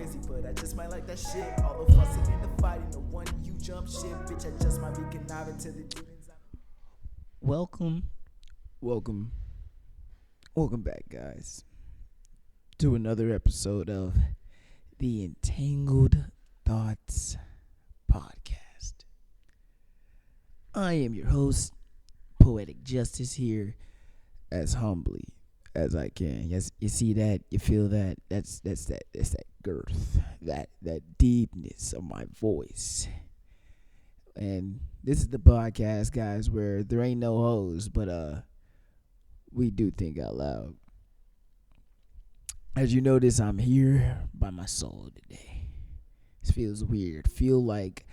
crazy, but I just might like that shit. All the fussing and the fighting, the one you jump shit, bitch. I just might be conniving to the demons. Welcome back, guys, to another episode of the Entangled Thots podcast. I am your host, Poetic Justice, here as humbly as I can. Yes, you see that, you feel that. That's that girth, that deepness of my voice. And this is the podcast, guys, where there ain't no hoes, but we do think out loud. As you notice, I'm here by my soul today. This feels weird. Feel like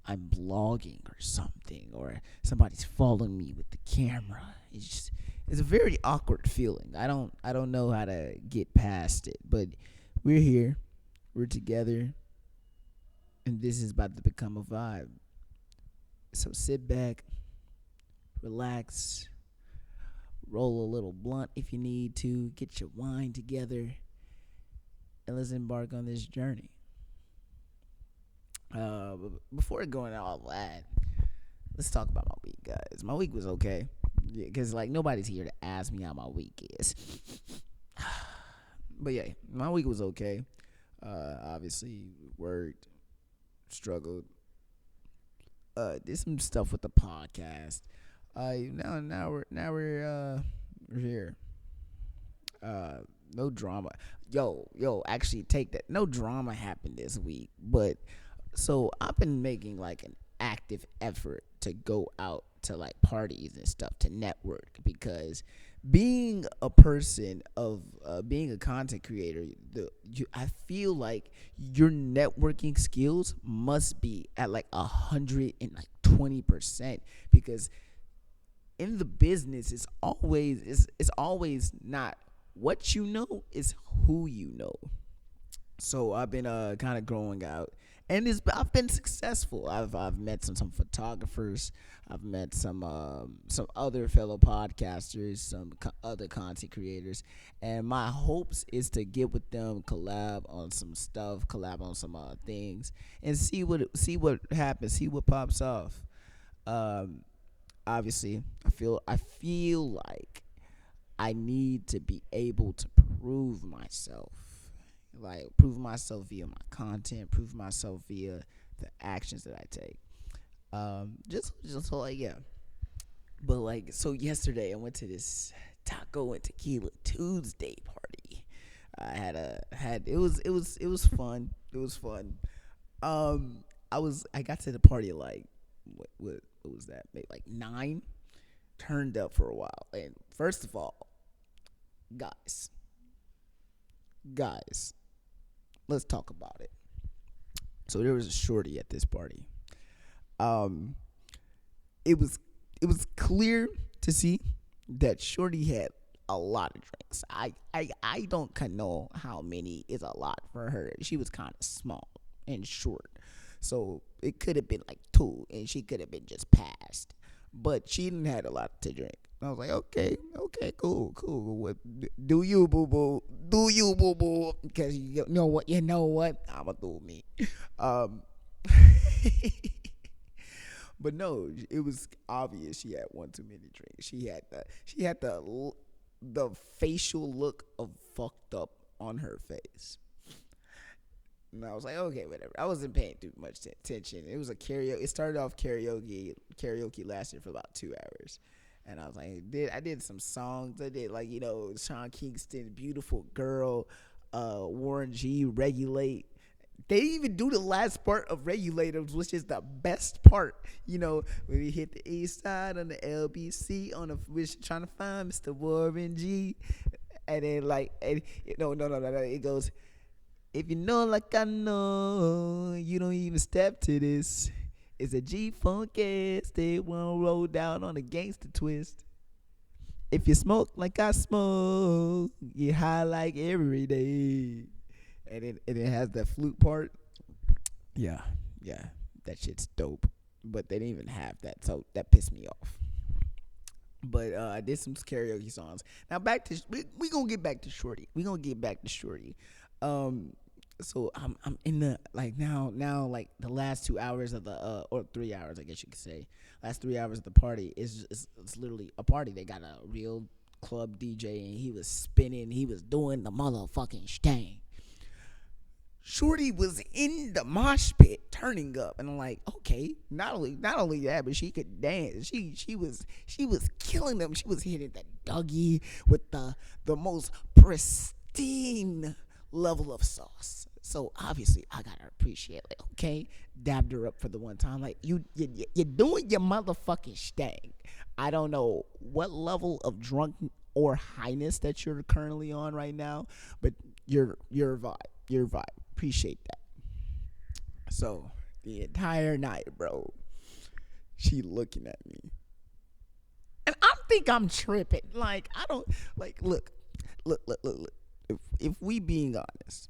I'm blogging or something, or somebody's following me with the camera. It's a very awkward feeling. I don't know how to get past it, but we're here. We're together. And this is about to become a vibe. So sit back, relax, roll a little blunt if you need to, get your wine together, and let's embark on this journey. Before going all that, let's talk about my week, guys. My week was okay, because nobody's here to ask me how my week is. But yeah, my week was okay. Obviously worked, struggled. Did some stuff with the podcast. Now we're here. No drama. Actually take that. No drama happened this week, but so I've been making an active effort to go out to parties and stuff to network, because being a person of being a content creator, I feel like your networking skills must be at 120%, because in the business it's always not what you know, it's who you know. So I've been kind of growing out, and I've been successful. I've met some photographers. I've met some other fellow podcasters, some other content creators, and my hopes is to get with them, collab on some stuff, collab on some things, and see what happens, see what pops off. Obviously, I feel like I need to be able to prove myself. Prove myself via my content, prove myself via the actions that I take. But so yesterday I went to this Taco and Tequila Tuesday party. It was fun. It was fun. I got to the party what was that? Maybe 9. Turned up for a while. And first of all, guys, let's talk about it. So there was a shorty at this party. It was clear to see that shorty had a lot of drinks. I don't know how many is a lot for her. She was kind of small and short, so it could have been 2, and she could have been just passed. But she didn't have a lot to drink. I was like, okay, cool. What, do you, boo boo? Because you know what? I'ma do me. But no, it was obvious she had one too many drinks. She had the facial look of fucked up on her face. And I was like, okay, whatever. I wasn't paying too much attention. It was a karaoke. It started off karaoke. Karaoke lasted for about 2 hours. And I was like, I did some songs. I did Sean Kingston, Beautiful Girl, Warren G, Regulate. They didn't even do the last part of Regulators, which is the best part. When we hit the east side on the LBC we're trying to find Mr. Warren G. And then no, it goes, if you know like I know, you don't even step to this. It's a G-Funk ass, they wanna roll down on a gangster twist. If you smoke like I smoke, you high like every day. And it has that flute part. Yeah, that shit's dope. But they didn't even have that, so that pissed me off. But I did some karaoke songs. Now back to we gonna get back to Shorty. So I'm in the like now like the last 2 hours of the or 3 hours I guess you could say, last 3 hours of the party is literally a party. They got a real club DJ and he was spinning, he was doing the motherfucking thing. Shorty was in the mosh pit turning up, and I'm like, okay, not only that, but she could dance. She was killing them. She was hitting the Dougie with the most pristine level of sauce. So obviously I gotta appreciate it. Like, okay, dabbed her up for the one time. Like you're doing your motherfucking thing. I don't know what level of drunk or highness that you're currently on right now, but your vibe. Appreciate that. So the entire night, bro, she looking at me, and I think I'm tripping. Like I don't like. Look. If we being honest,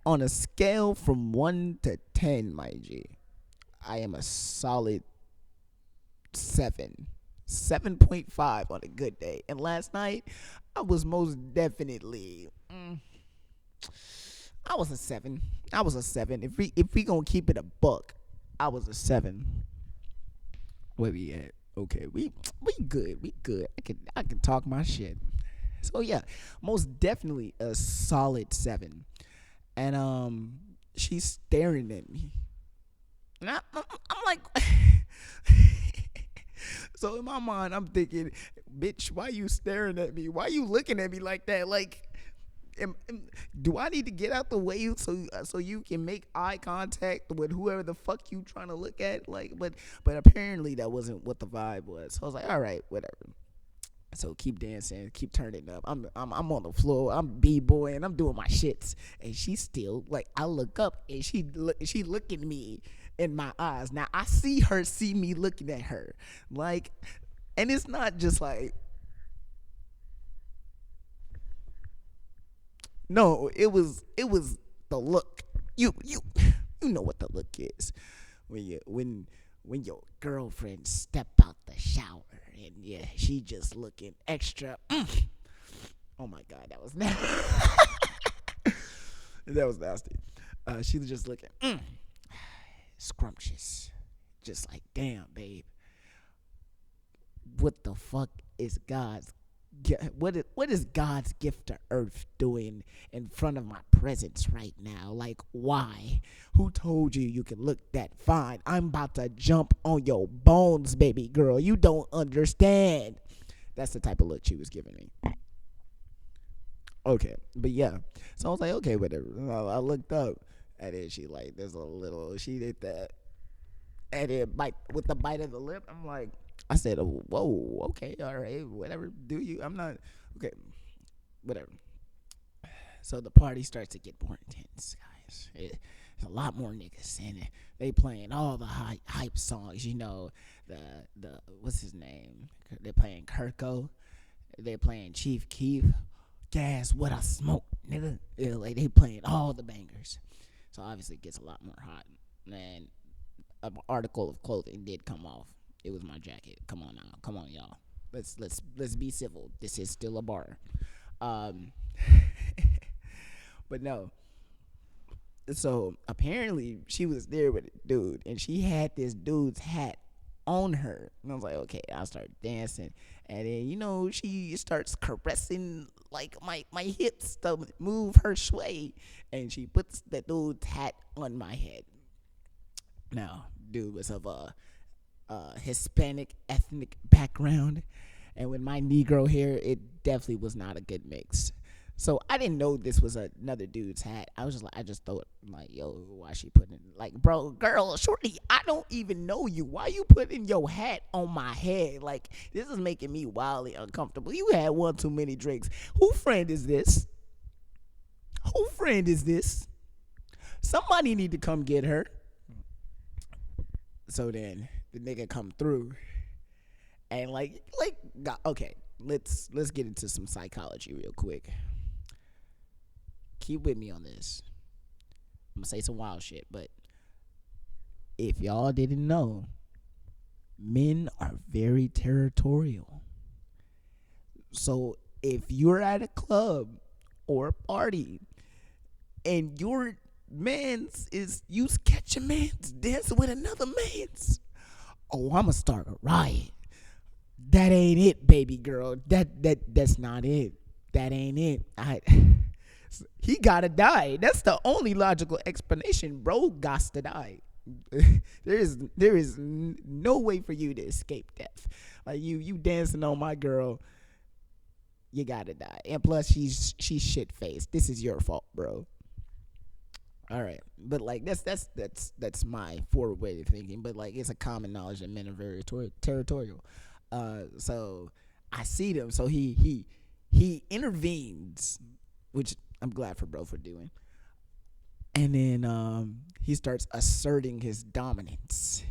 on a scale from 1 to 10, my G, I am a solid 7. 7.5 on a good day. And last night, I was most definitely I was a 7. I was a 7. If we gonna keep it a buck, I was a 7. Where we at? Okay, we good. We good. I can talk my shit. So yeah, most definitely a solid 7. And she's staring at me, and I'm like, so in my mind, I'm thinking, bitch, why you staring at me? Why you looking at me like that? Like, do I need to get out the way so you can make eye contact with whoever the fuck you trying to look at? Like, but apparently that wasn't what the vibe was. So I was like, all right, whatever. So keep dancing, keep turning up. I'm on the floor. I'm b-boying. I'm doing my shits, and she's still like. I look up, and she looking me in my eyes. Now I see her see me looking at her, like, and it's not just like. No, it was the look. You know what the look is when your girlfriend step out the shower and yeah, she just looking extra. Oh my god, that was nasty. That was nasty. She was just looking scrumptious, just like damn, babe. What the fuck is what is God's gift to earth doing in front of my presence right now? Like, why? Who told you can look that fine? I'm about to jump on your bones, baby girl. You don't understand. That's the type of look she was giving me. Okay, but yeah. So I was like, okay, whatever. I looked up, and then she did that. And then with the bite of the lip, I'm like, I said, oh, whoa, okay, all right, whatever, do you? I'm not, okay, whatever. So the party starts to get more intense, guys. There's a lot more niggas, and they playing all the hype songs, the what's his name? They're playing Kirko. They're playing Chief Keef. Gas, what I smoke, nigga. Yeah, like, they playing all the bangers. So obviously it gets a lot more hot. And an article of clothing did come off. It was my jacket. Come on now. Come on, y'all. Let's be civil. This is still a bar. But no. So apparently she was there with a dude, and she had this dude's hat on her. And I was like, okay, I'll start dancing. And then, she starts caressing like my hips to move her sway. And she puts the dude's hat on my head. Now, dude was of a Hispanic ethnic background, and with my Negro hair, it definitely was not a good mix. So I didn't know this was another dude's hat. I just thought like, yo, why she putting like, bro, girl, shorty, I don't even know you. Why you putting your hat on my head? Like, this is making me wildly uncomfortable. You had one too many drinks. Who friend is this? Who friend is this? Somebody need to come get her. So then the nigga come through, and like, okay, let's get into some psychology real quick. Keep with me on this. I'm gonna say some wild shit, but if y'all didn't know, men are very territorial. So if you're at a club or a party and your man's is you catch a man's dancing with another man's. Oh, I'ma start a riot. That ain't it, baby girl. That's not it. That ain't it. He gotta die. That's the only logical explanation. Bro gots to die. There is no way for you to escape death. Like you dancing on my girl, you gotta die. And plus, she's shit faced. This is your fault, bro. All right, but like that's my forward way of thinking. But like it's a common knowledge that men are very territorial. So I see them. So he intervenes, which I'm glad for bro for doing. And then he starts asserting his dominance.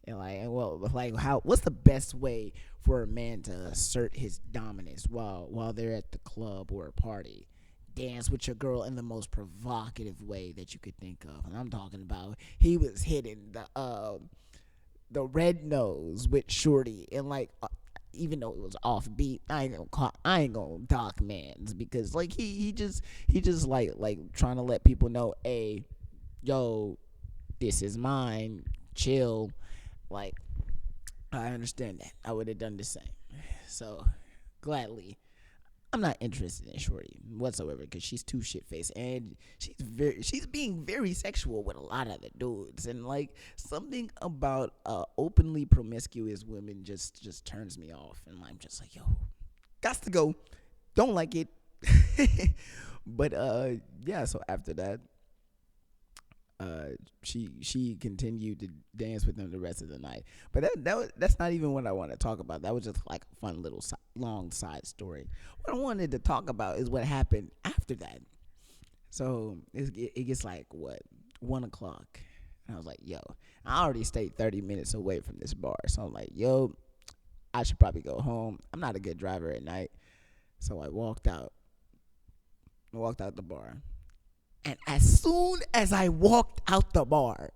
And what's the best way for a man to assert his dominance while they're at the club or a party? Dance with your girl in the most provocative way that you could think of. And I'm talking about he was hitting the red nose with Shorty, and like even though it was offbeat, I ain't gonna dock man's, because like he just like trying to let people know, hey, yo, this is mine, chill. Like, I understand that. I would have done the same. So gladly, I'm not interested in Shorty whatsoever, because she's too shit faced, and she's being very sexual with a lot of the dudes, and like something about openly promiscuous women just turns me off, and I'm just like, yo, gots to go, don't like it. But yeah, so after that, she continued to dance with him the rest of the night. But that's not even what I want to talk about. That was just like a fun little long side story. What I wanted to talk about is what happened after that. So it gets like 1:00, and I was like, yo, I already stayed 30 minutes away from this bar, so I'm like, yo, I should probably go home. I'm not a good driver at night, so I walked out the bar. And as soon as I walked out the bar,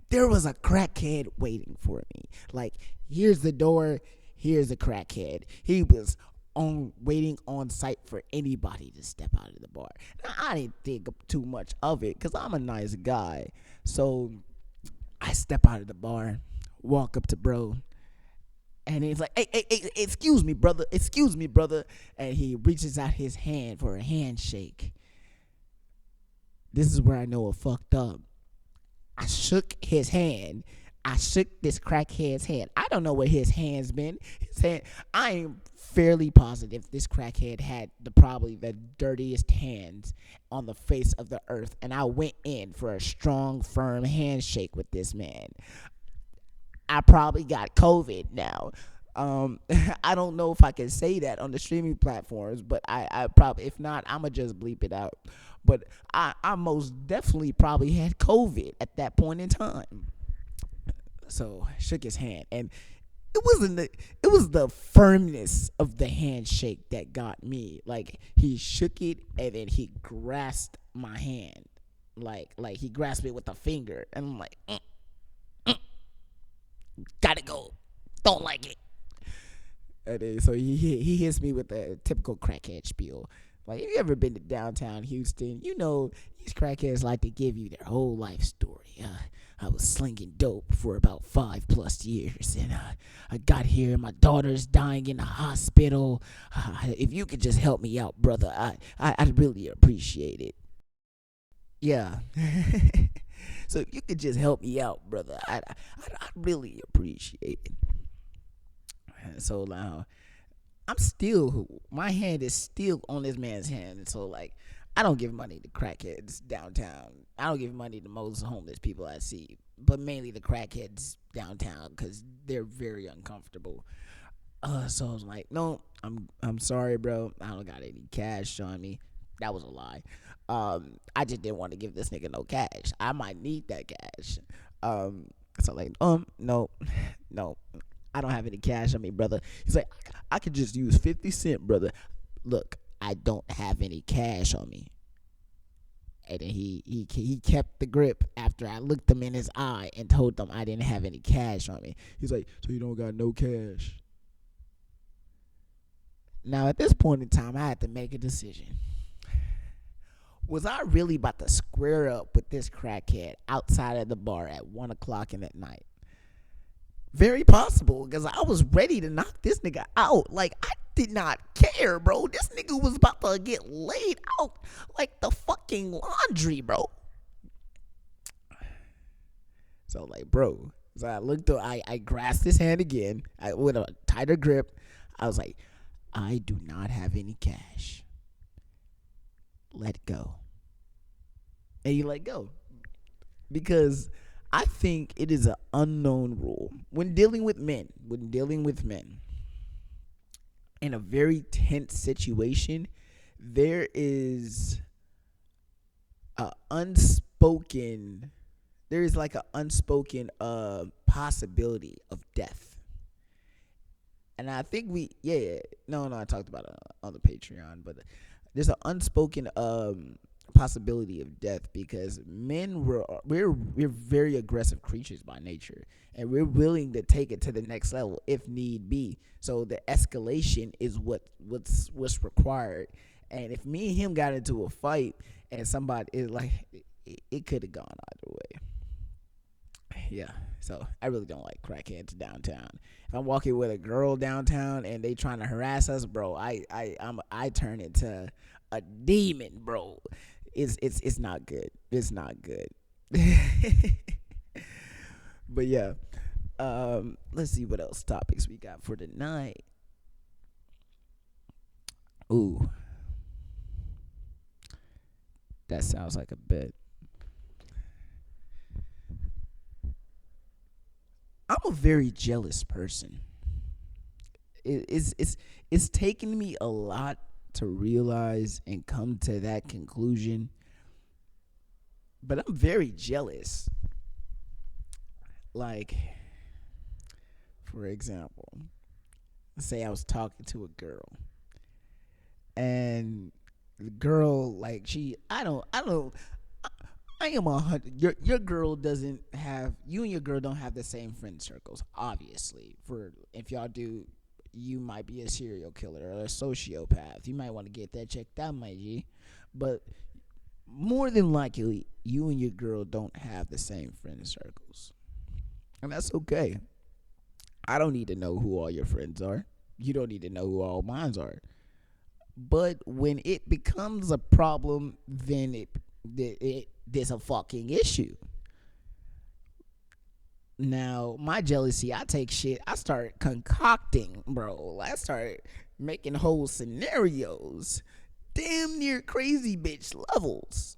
there was a crackhead waiting for me. Like, here's the door, here's a crackhead. He was waiting on site for anybody to step out of the bar. Now, I didn't think too much of it because I'm a nice guy. So I step out of the bar, walk up to bro, and he's like, hey, excuse me, brother. And he reaches out his hand for a handshake. This is where I know it fucked up. I shook his hand. I shook this crackhead's hand. I don't know where his hand's been. I am fairly positive this crackhead had probably the dirtiest hands on the face of the earth. And I went in for a strong, firm handshake with this man. I probably got COVID now. I don't know if I can say that on the streaming platforms, but I probably, if not, I'ma just bleep it out. But I most definitely probably had COVID at that point in time. So I shook his hand, and it was the firmness of the handshake that got me. Like, he shook it, and then he grasped my hand, like he grasped it with a finger, and I'm like, gotta go, don't like it. And then, so he hits me with the typical crackhead spiel. Like, if you ever been to downtown Houston, you know these crackheads like to give you their whole life story. I was slinging dope for about 5+ years, and I got here, my daughter's dying in the hospital. If you could just help me out, brother, I'd really appreciate it. Yeah. So if you could just help me out, brother, I'd really appreciate it. So now, my hand is still on this man's hand. And so, like, I don't give money to crackheads downtown. I don't give money to most homeless people I see, but mainly the crackheads downtown, because they're very uncomfortable. So I was like, no, I'm sorry, bro. I don't got any cash on me. That was a lie. I just didn't want to give this nigga no cash. I might need that cash. So like, no. I don't have any cash on me, brother. He's like, I could just use 50 cents, brother. Look, I don't have any cash on me. And then he kept the grip after I looked him in his eye and told them I didn't have any cash on me. He's like, so you don't got no cash? Now, at this point in time, I had to make a decision. Was I really about to square up with this crackhead outside of the bar at 1 o'clock in the night? Very possible, because I was ready to knock this nigga out. Like, I did not care, bro. This nigga was about to get laid out like the fucking laundry, bro. So, like, bro. So I looked up, I grasped his hand again with a tighter grip. I was like, I do not have any cash. Let go. And you let go. Because I think it is an unknown rule when dealing with men, in a very tense situation, there is like an unspoken possibility of death. And I think I talked about it on the Patreon, but there's an unspoken possibility of death, because we're very aggressive creatures by nature, and we're willing to take it to the next level if need be. So the escalation is what's required. And if me and him got into a fight and somebody is like, it could have gone either way. Yeah, so I really don't like crackheads downtown. If I'm walking with a girl downtown and they trying to harass us, bro, I turn into a demon, bro. It's not good. It's not good. But yeah, let's see what else topics we got for tonight. Ooh, that sounds like a bit. I'm a very jealous person. It's taken me a lot to realize and come to that conclusion, but I'm very jealous. Like, for example, say I was talking to a girl, and the girl, like, I am 100. Your girl doesn't have, you and your girl don't have the same friend circles. Obviously, for if y'all do, you might be a serial killer or a sociopath. You might want to get that checked out, my G. But more than likely, you and your girl don't have the same friend circles, and that's okay. I don't need to know who all your friends are. You don't need to know who all mine are. But when it becomes a problem, then there's a fucking issue. Now, my jealousy, I take shit, I start concocting, bro. I start making whole scenarios. Damn near crazy bitch levels.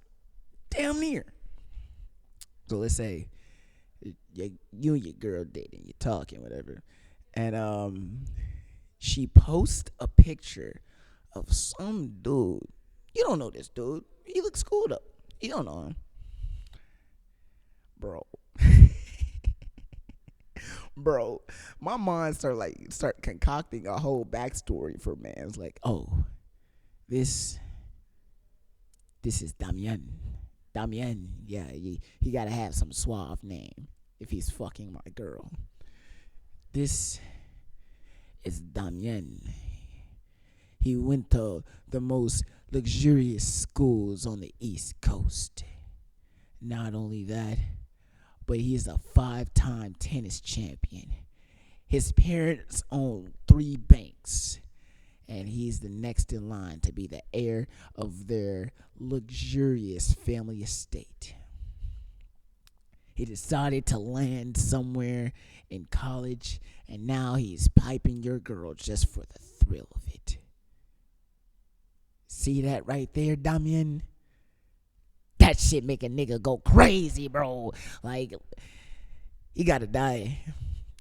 Damn near. So let's say you and your girl dating, you're talking, whatever. And she posts a picture of some dude. You don't know this dude. He looks cool though. You don't know him. Bro. Bro, my mind start concocting a whole backstory for man. It's like, oh, this is Damien. Damien, yeah, he gotta have some suave name if he's fucking my girl. This is Damien. He went to the most luxurious schools on the East Coast. Not only that, but he's a 5-time tennis champion. His parents own 3 banks, and he's the next in line to be the heir of their luxurious family estate. He decided to land somewhere in college, and now he's piping your girl just for the thrill of it. See that right there, Damien? That shit make a nigga go crazy, bro. Like, he gotta die.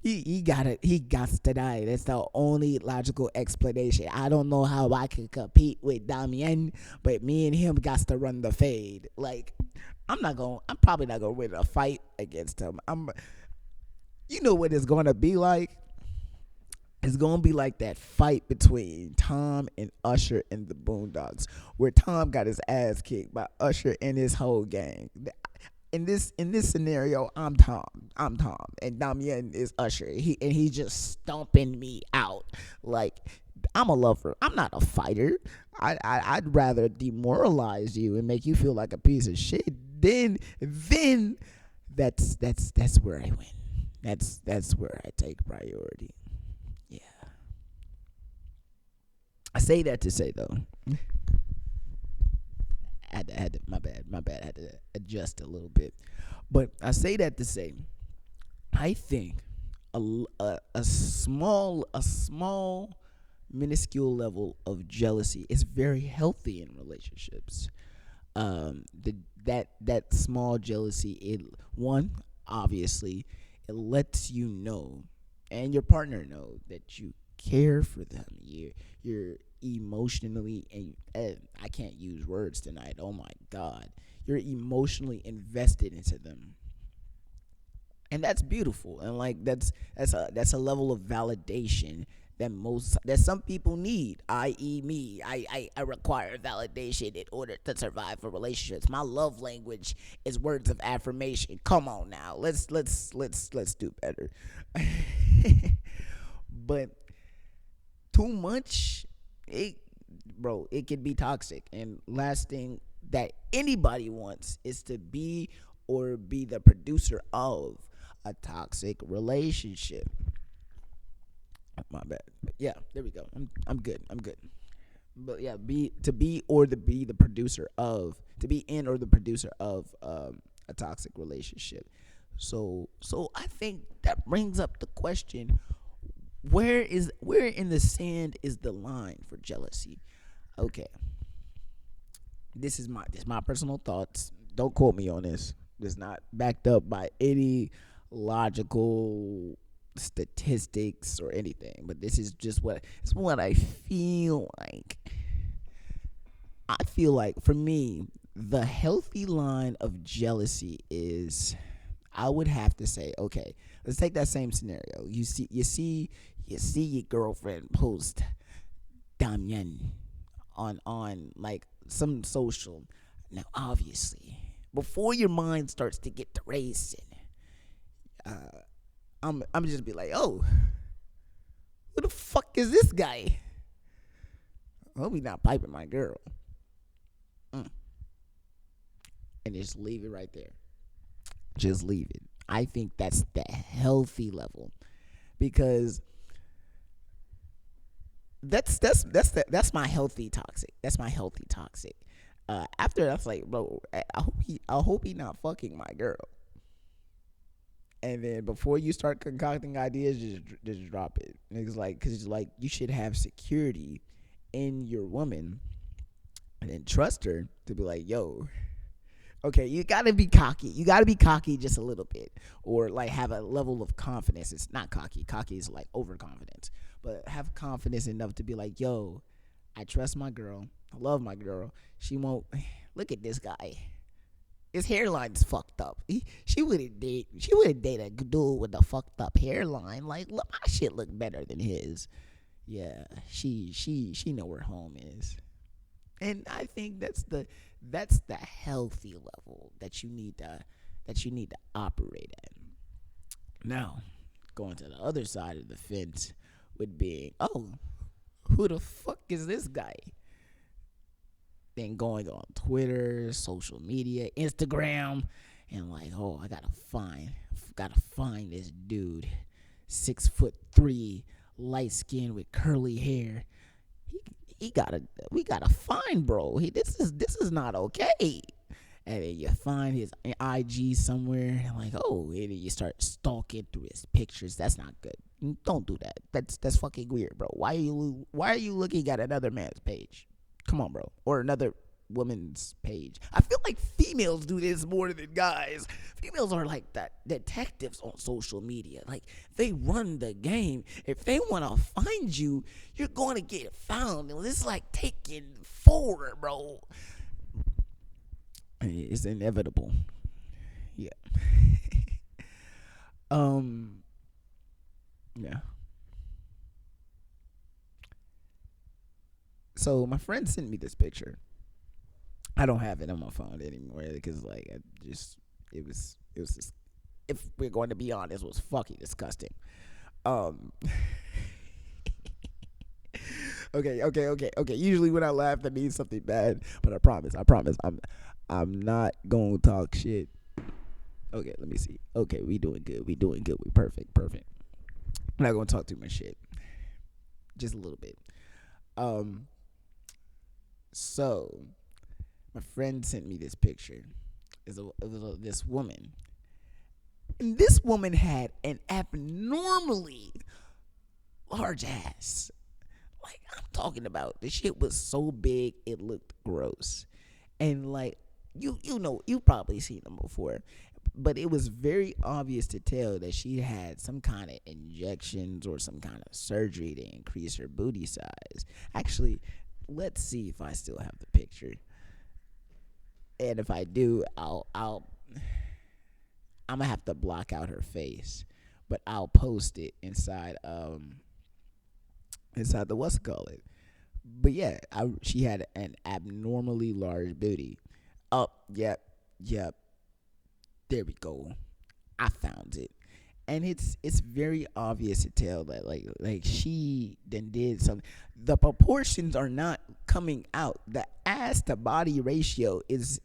He got to die. That's the only logical explanation. I don't know how I can compete with Damien, but me and him got to run the fade. Like, I'm probably not gonna win a fight against him. You know what it's gonna be like? It's gonna be like that fight between Tom and Usher in the Boondocks, where Tom got his ass kicked by Usher and his whole gang. In this scenario, I'm Tom, and Damien is Usher. He's just stomping me out. Like, I'm a lover. I'm not a fighter. I'd rather demoralize you and make you feel like a piece of shit. Then that's where I win. That's where I take priority. Yeah. I say that to say though. My bad. I had to adjust a little bit. But I say that to say, I think a small minuscule level of jealousy is very healthy in relationships. That small jealousy, it one obviously, it lets you know and your partner know that you care for them. You're emotionally, and I can't use words tonight. Oh my god, you're emotionally invested into them, and that's beautiful. And like that's a level of validation that some people need, i.e. me. I require validation in order to survive for relationships. My love language is words of affirmation. Come on now, let's do better. But too much, it can be toxic. And last thing that anybody wants is to be or be the producer of a toxic relationship. My bad. Yeah, there we go. I'm good. But yeah, be the producer of, to be in or the producer of a toxic relationship. So I think that brings up the question: where in the sand is the line for jealousy? Okay, this is my personal thoughts. Don't quote me on this. It's not backed up by any logical statistics or anything, but this is just what I feel like. I feel like, for me, the healthy line of jealousy is, I would have to say, okay, let's take that same scenario. You see your girlfriend post Damien on like some social. Now, obviously, before your mind starts to get to racing, I'm just be like, oh, who the fuck is this guy? I hope he's not piping my girl. And just leave it right there. Just leave it. I think that's the healthy level, because that's my healthy toxic. That's my healthy toxic. After that's like, bro, I hope he not fucking my girl. And then before you start concocting ideas, just drop it. It's like, because like, you should have security in your woman, and then trust her to be like, yo, okay, you gotta be cocky. You gotta be cocky just a little bit, or like have a level of confidence. It's not cocky. Cocky is like overconfidence, but have confidence enough to be like, yo, I trust my girl. I love my girl. She won't. Look at this guy. His hairline's fucked up. She wouldn't date a dude with a fucked up hairline. Like, look, my shit look better than his. Yeah, she know where home is. And I think that's the healthy level that you need to operate at. Now, going to the other side of the fence would be, oh, who the fuck is this guy? Then going on Twitter, social media, Instagram, and like, oh, I gotta find this dude, 6'3", light skin with curly hair. We gotta find, bro. This is not okay. And then you find his IG somewhere, and like, oh, and then you start stalking through his pictures. That's not good. Don't do that. That's fucking weird, bro. Why are you looking at another man's page? Come on, bro. Or another woman's page. I feel like females do this more than guys. Females are like that detectives on social media. Like, they run the game. If they want to find you, you're going to get found. And it's like taking 4, bro. It's inevitable. Yeah. Yeah. So my friend sent me this picture. I don't have it on my phone anymore because, like, it was just, if we're going to be honest, it was fucking disgusting. Okay. Usually when I laugh, that means something bad. But I promise, I'm not gonna talk shit. Okay, let me see. Okay, we doing good. We doing good. We perfect. I'm not gonna talk too much shit. Just a little bit. Um. So my friend sent me this picture. This woman, and this woman had an abnormally large ass. Like, I'm talking about, the shit was so big it looked gross. And like, you know, you probably seen them before, but it was very obvious to tell that she had some kind of injections or some kind of surgery to increase her booty size. Actually, let's see if I still have the picture. And if I do, I'm gonna have to block out her face, but I'll post it inside the what's it called it. But yeah, she had an abnormally large booty. Oh, yep. There we go. I found it, and it's very obvious to tell that like she then did something. The proportions are not coming out. The ass to body ratio is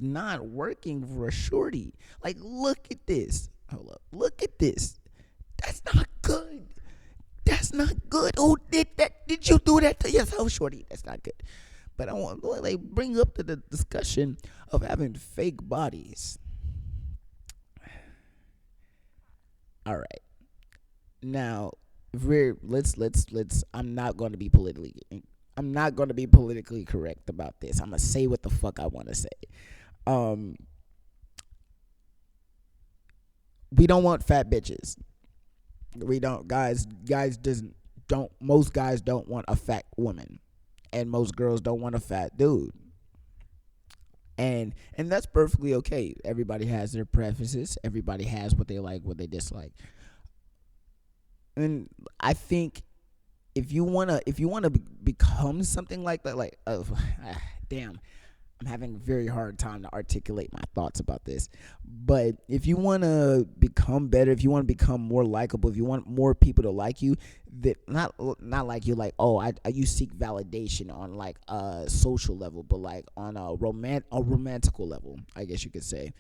not working for a shorty. Like, look at this. Hold up. Look at this. That's not good. That's not good. Oh, did you do that to yourself, shorty? That's not good. But I want to like bring up to the discussion of having fake bodies. All right. Now, if let's I'm not going to be politically correct about this. I'm going to say what the fuck I want to say. Um we don't want fat bitches. We don't, guys doesn't don't most guys don't want a fat woman, and most girls don't want a fat dude. And that's perfectly okay. Everybody has their preferences. Everybody has what they like, what they dislike. And I think if you wanna become something like that, like damn, I'm having a very hard time to articulate my thoughts about this. But if you want to become better, if you want to become more likable, if you want more people to like you, that not like you, like, oh, you seek validation on like a social level, but like on a romantical level, I guess you could say.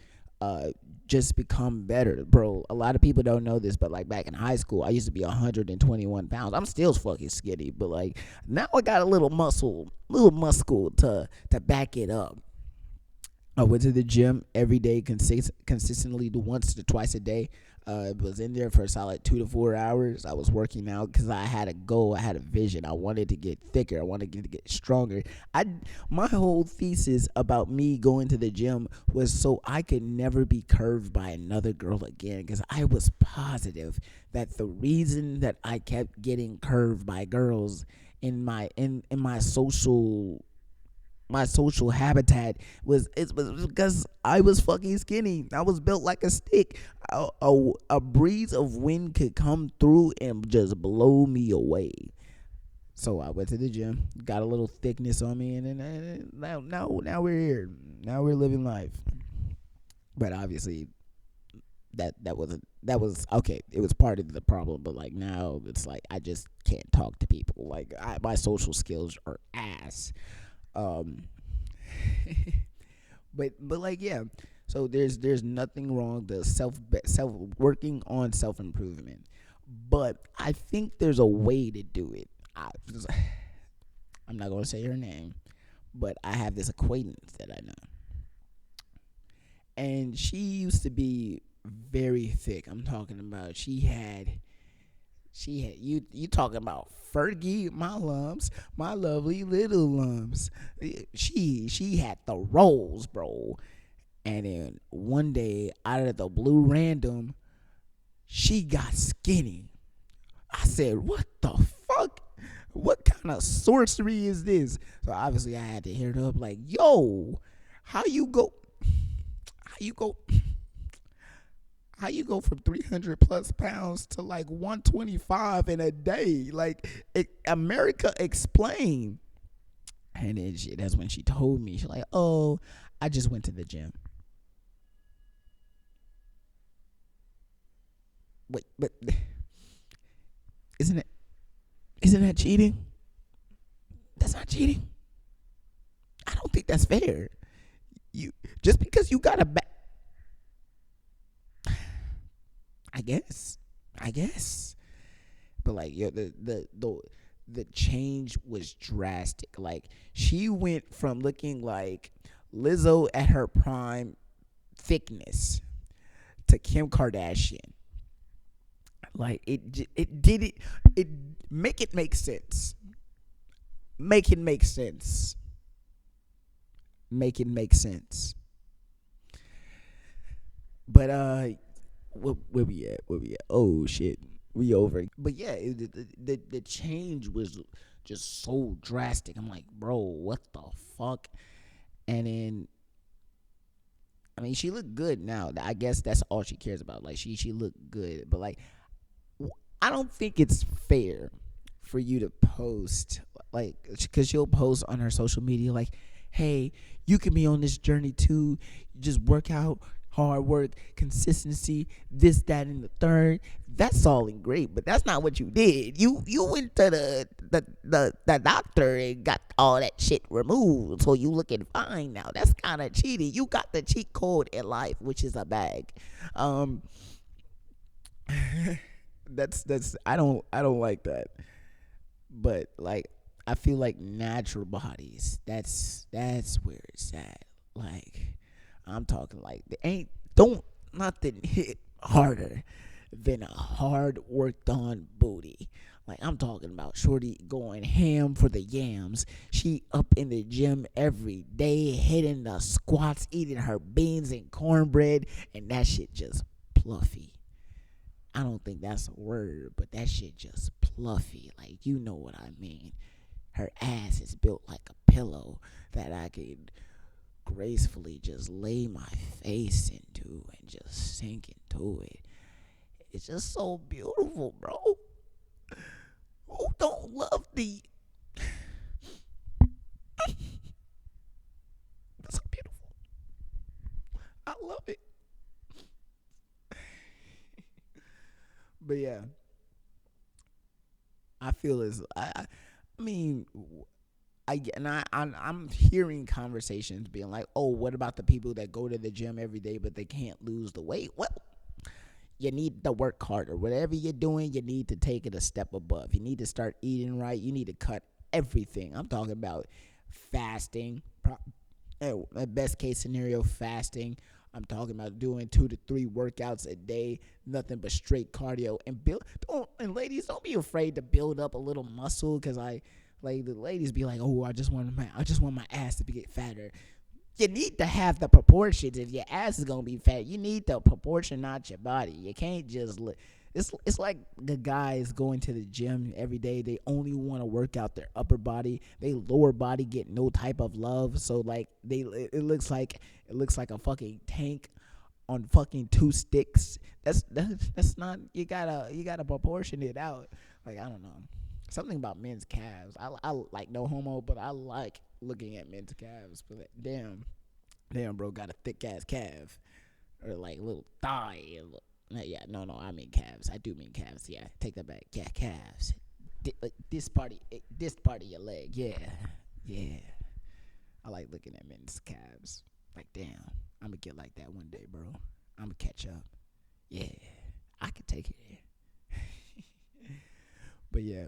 Just become better, bro. A lot of people don't know this, but like back in high school, I used to be 121 pounds. I'm still fucking skinny, but like now I got a little muscle to back it up. I went to the gym every day, consistently, once to twice a day. Was in there for a solid 2 to 4 hours. I was working out because I had a goal, I had a vision. I wanted to get thicker. I wanted to get stronger. My whole thesis about me going to the gym was so I could never be curved by another girl again. Because I was positive that the reason that I kept getting curved by girls in my social habitat was because I was fucking skinny. I was built like a stick. A breeze of wind could come through and just blow me away. So I went to the gym, got a little thickness on me, and then now we're here. Now we're living life. But obviously, that was okay. It was part of the problem, but like now it's like I just can't talk to people. Like my social skills are ass. Um, but like, yeah. So there's nothing wrong to self working on self improvement, but I think there's a way to do it. I'm not gonna say her name, but I have this acquaintance that I know, and she used to be very thick. I'm talking about she had you talking about Fergie, my lumps, my lovely little lumps. She had the rolls, bro. And then one day, out of the blue random, she got skinny. I said, "What the fuck? What kind of sorcery is this?" So obviously, I had to hit her up like, "Yo, how you go? How you go?" How you go from 300 plus pounds to like 125 in a day? Like, America, explain. And then that's when she told me. She's like, "Oh, I just went to the gym." Wait, but isn't that cheating? That's not cheating. I don't think that's fair. You just because you got a I guess. I guess. But like, yo, the change was drastic. Like, she went from looking like Lizzo at her prime thickness to Kim Kardashian. Like, it did it make it make sense. Make it make sense. Make it make sense. But where we at? Where we at? Oh shit, we over. But yeah, the change was just so drastic. I'm like, bro, what the fuck? And then, I mean, she looked good now. I guess that's all she cares about. Like, she looked good, but like, I don't think it's fair for you to post, like, because she'll post on her social media like, hey, you can be on this journey too. You just work out, hard work, consistency, this, that, and the third. That's all and great, but that's not what you did. You went to the doctor and got all that shit removed, so you looking fine now. That's kind of cheating. You got the cheat code in life, which is a bag. That's I don't like that. But like, I feel like natural bodies, that's where it's at. Like, I'm talking like, don't nothing hit harder than a hard worked on booty. Like, I'm talking about shorty going ham for the yams. She up in the gym every day, hitting the squats, eating her beans and cornbread, and that shit just pluffy. I don't think that's a word, but that shit just pluffy. Like, you know what I mean. Her ass is built like a pillow that I could gracefully just lay my face into and just sink into it. It's just so beautiful, bro. Who don't love the... That's so beautiful. I love it. But yeah, I feel as I mean, I'm hearing conversations being like, oh, what about the people that go to the gym every day but they can't lose the weight? Well, you need to work harder. Whatever you're doing, you need to take it a step above. You need to start eating right. You need to cut everything. I'm talking about fasting. Best case scenario, fasting. I'm talking about doing 2 to 3 workouts a day, nothing but straight cardio, and ladies, don't be afraid to build up a little muscle, because like the ladies be like, oh, I just want my ass to get fatter. You need to have the proportions. If your ass is gonna be fat, you need to proportion out your body. You can't just it's like the guys going to the gym every day. They only want to work out their upper body. They lower body get no type of love. So like it looks like a fucking tank on fucking 2 sticks. That's not, you gotta proportion it out. Like, I don't know. Something about men's calves. I like, no homo, but I like looking at men's calves. But like, damn, bro, got a thick ass calf, or like little thigh. Yeah, no, I mean calves. I do mean calves. Yeah, take that back. Yeah, calves. This part of your leg. Yeah. I like looking at men's calves. Like, damn, I'm gonna get like that one day, bro. I'm gonna catch up. Yeah, I can take it there. But yeah.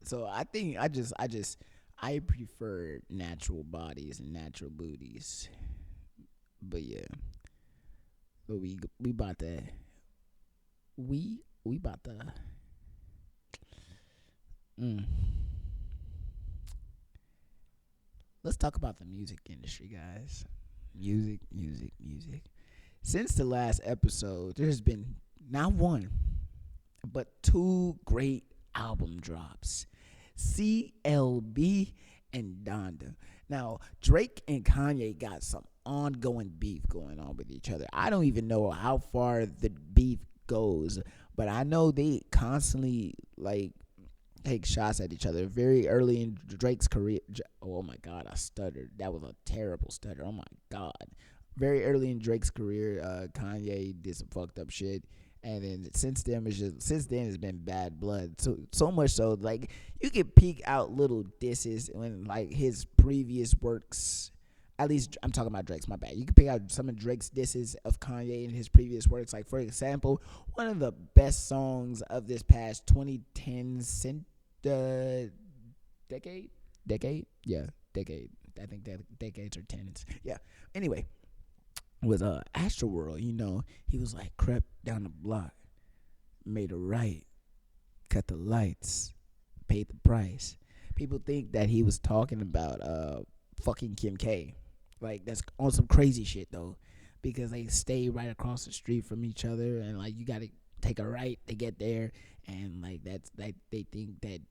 So I think I prefer natural bodies and natural booties. But yeah. But we about to let's talk about the music industry, guys. Music. Since the last episode, there's been not one, but 2 great album drops. CLB and Donda. Now, Drake and Kanye got some ongoing beef going on with each other. I don't even know how far the beef goes, but I know they constantly like take shots at each other. Very early in Drake's career, oh my god, I stuttered. That was a terrible stutter. Oh my god. Very early in Drake's career, Kanye did some fucked up shit, And then since then it's been bad blood. So much so like you can peek out little disses when like his previous works. At least I'm talking about Drake's. My bad. You can pick out some of Drake's disses of Kanye in his previous works. Like for example, one of the best songs of this past 2010 decade. Yeah, decade. I think that decades or tens. Yeah. Anyway, with Astroworld, he was like crept down the block, made a right, cut the lights, paid the price. People think that he was talking about fucking Kim K. Like that's on some crazy shit though, because they stay right across the street from each other, and like you gotta take a right to get there, and like that's like they think that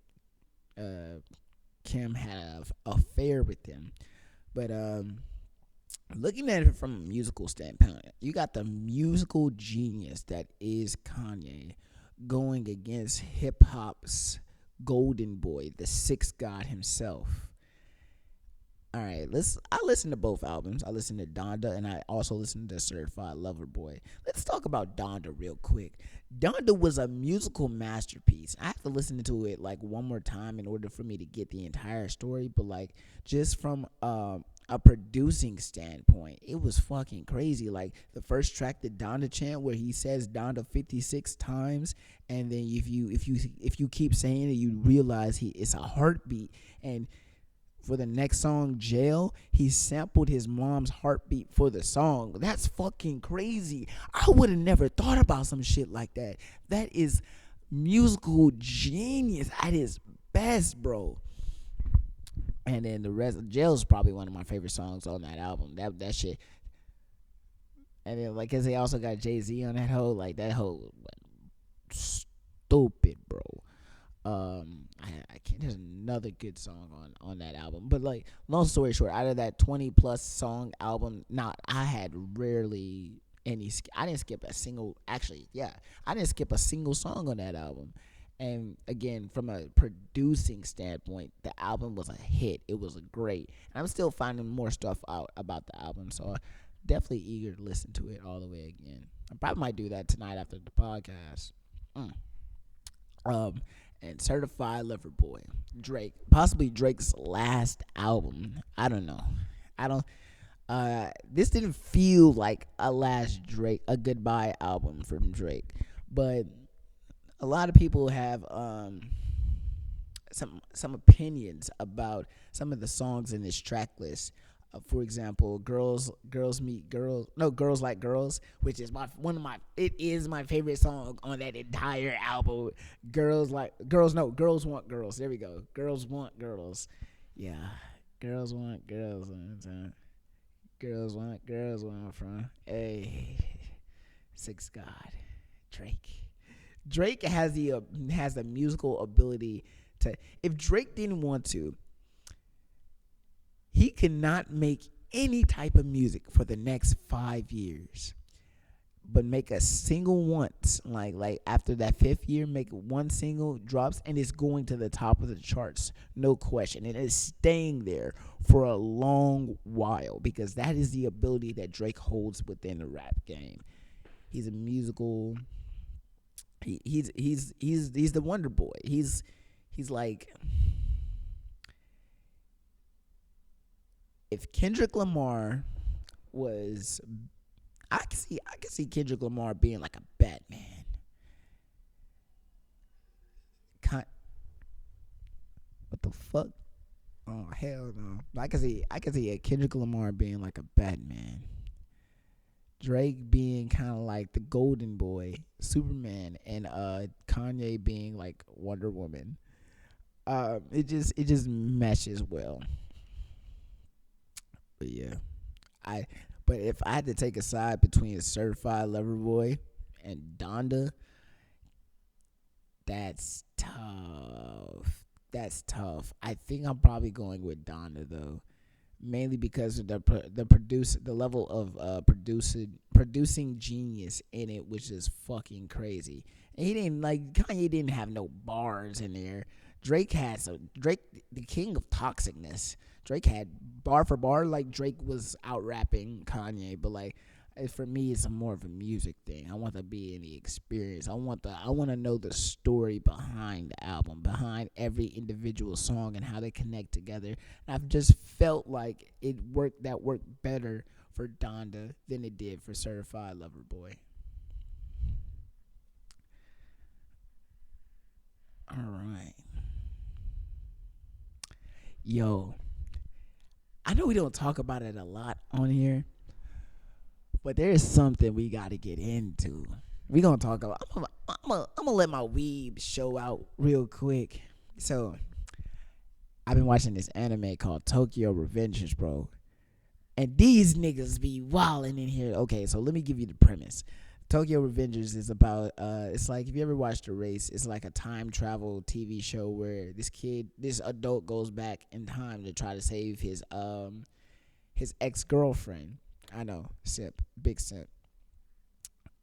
Kim had an affair with him, but looking at it from a musical standpoint, you got the musical genius that is Kanye going against hip hop's golden boy, the sixth god himself. All right, I listened to both albums. I listened to Donda, and I also listened to Certified Lover Boy. Let's talk about Donda real quick. Donda was a musical masterpiece. I have to listen to it like one more time in order for me to get the entire story, but like just from a producing standpoint, it was fucking crazy. Like the first track, the Donda chant, where he says Donda 56 times, and then if you keep saying it, you realize it's a heartbeat. And for the next song, Jail, he sampled his mom's heartbeat for the song. That's fucking crazy. I would have never thought about some shit like that. That is musical genius at its best, bro. And then the rest of Jail is probably one of my favorite songs on that album. That shit. And then like, cause they also got Jay-Z on that whole, like that whole stupid, bro. I can't. There's another good song on that album, but like, long story short, out of that 20 plus song album, I had rarely any. I didn't skip a single. Actually, yeah, I didn't skip a single song on that album. And again, from a producing standpoint, the album was a hit. It was great. And I'm still finding more stuff out about the album, so I'm definitely eager to listen to it all the way again. I probably might do that tonight after the podcast. And Certified Lover Boy, Drake, possibly Drake's last album. I don't know. This didn't feel like a goodbye album from Drake, but a lot of people have some opinions about some of the songs in this track list. For example, Girls Like Girls, which is it is my favorite song on that entire album. Girls Want Girls. There we go. Girls Want Girls. Yeah. Girls Want Girls. Girls Want Girls where I'm from. Hey. Sixth God. Drake has the musical ability to, if Drake didn't want to, he cannot make any type of music for the next 5 years, but make a single once. Like after that 5th year, make one single, drops, and it's going to the top of the charts, no question. And it's staying there for a long while, because that is the ability that Drake holds within the rap game. He's a musical. He's the Wonder Boy. He's like, if Kendrick Lamar was, I can see Kendrick Lamar being like a Batman. What the fuck? Oh hell no! I can see a Kendrick Lamar being like a Batman. Drake being kind of like the Golden Boy, Superman, and Kanye being like Wonder Woman. It just meshes well. But yeah, but if I had to take a side between Certified Lover Boy and Donda, that's tough. I think I'm probably going with Donda though, mainly because of the level of producing genius in it, which is fucking crazy. And Kanye didn't have no bars in there. Drake, the king of toxicness. Drake had bar for bar, like Drake was out rapping Kanye, but like For me, it's more of a music thing. I want to be in the experience. I want to know the story behind the album, behind every individual song and how they connect together. And I've just felt like that worked better for Donda than it did for Certified Lover Boy. All right. Yo, I know we don't talk about it a lot on here, but there is something we got to get into. We gonna talk about. I'm gonna let my weeb show out real quick. So I've been watching this anime called Tokyo Revengers, bro, and these niggas be wilding in here. Okay, so let me give you the premise. Tokyo Revengers is about it's like, if you ever watched The Race, it's like a time travel TV show where this adult goes back in time to try to save his ex-girlfriend. I know, simp, big simp.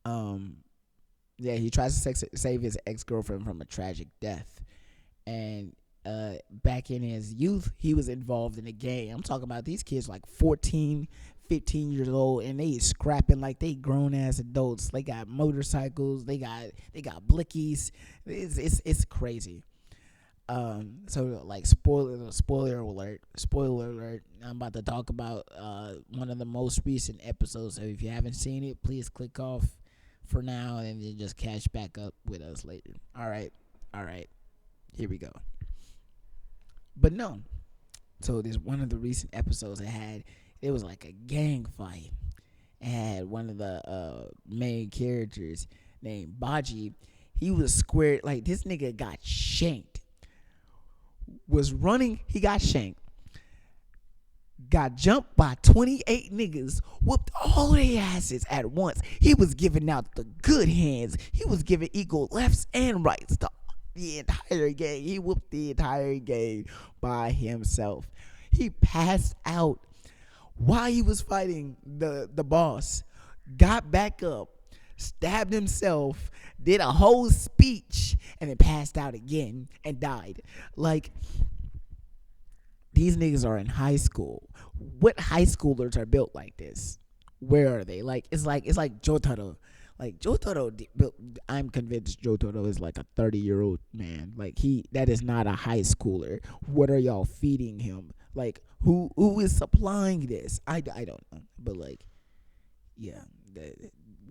Yeah, he tries to save his ex-girlfriend from a tragic death. And back in his youth, he was involved in a gang. I'm talking about these kids like 14, 15 years old, and they scrapping like they grown ass adults. They got motorcycles, they got blickies. It's crazy. So like spoiler alert. I'm about to talk about one of the most recent episodes. So if you haven't seen it, please click off for now and then just catch back up with us later. All right. Here we go. But no. So this one of the recent episodes it was like a gang fight. It had one of the main characters named Baji. He was squared, like this nigga got shanked. Was running, he got shanked. Got jumped by 28 niggas, whooped all their asses at once. He was giving out the good hands. He was giving equal lefts and rights to the entire gang. He whooped the entire gang by himself. He passed out while he was fighting the boss. Got back up, stabbed himself, did a whole speech, and then passed out again and died. Like, these niggas are in high school. What high schoolers are built like this? Where are they? Like, it's like Jotaro. Like, Jotaro, I'm convinced Jotaro is like a 30-year-old man. Like, that is not a high schooler. What are y'all feeding him? Like, who is supplying this? I don't know. But, like, yeah,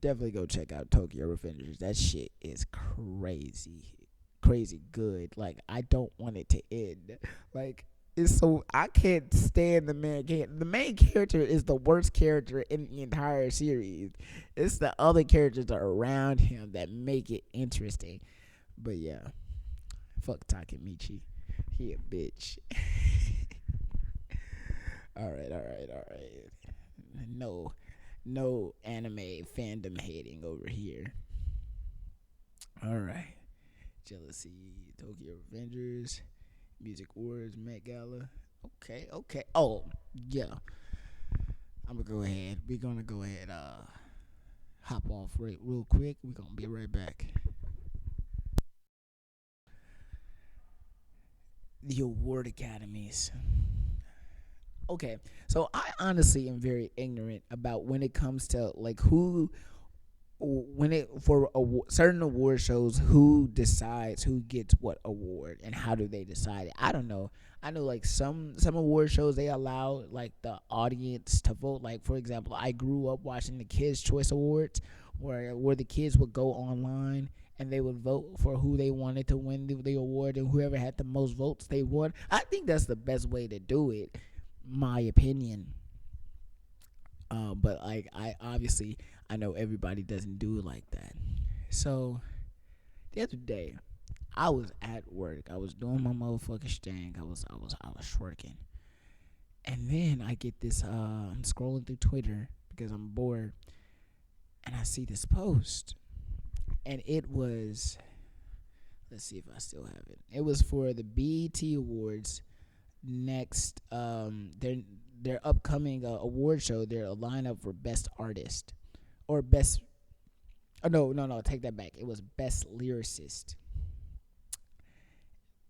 definitely go check out Tokyo Revengers. That shit is crazy good. Like, I don't want it to end. Like, it's so, I can't stand the main character. The main character is the worst character in the entire series. It's the other characters that are around him that make it interesting. But yeah, fuck Takemichi. He a bitch. All right. No anime fandom hating over here. All right. Jealousy, Tokyo Revengers, Music Awards, Met Gala. Okay. Oh, yeah. We're gonna go ahead hop off real quick. We're gonna be right back. The award academies. Okay, so I honestly am very ignorant about when it comes to like certain award shows, who decides who gets what award and how do they decide it. I don't know. I know like some award shows, they allow like the audience to vote. Like, for example, I grew up watching the Kids Choice Awards where the kids would go online and they would vote for who they wanted to win the award, and whoever had the most votes, they won. I think that's the best way to do it, my opinion. But like, I know everybody doesn't do it like that. So the other day, I was at work. I was doing my motherfucking thing. I was working, and then I get this. I'm scrolling through Twitter because I'm bored, and I see this post, and it was. Let's see if I still have it. It was for the BET Awards. Next, their upcoming award show. Their lineup for best artist or best. Oh no! Take that back. It was best lyricist.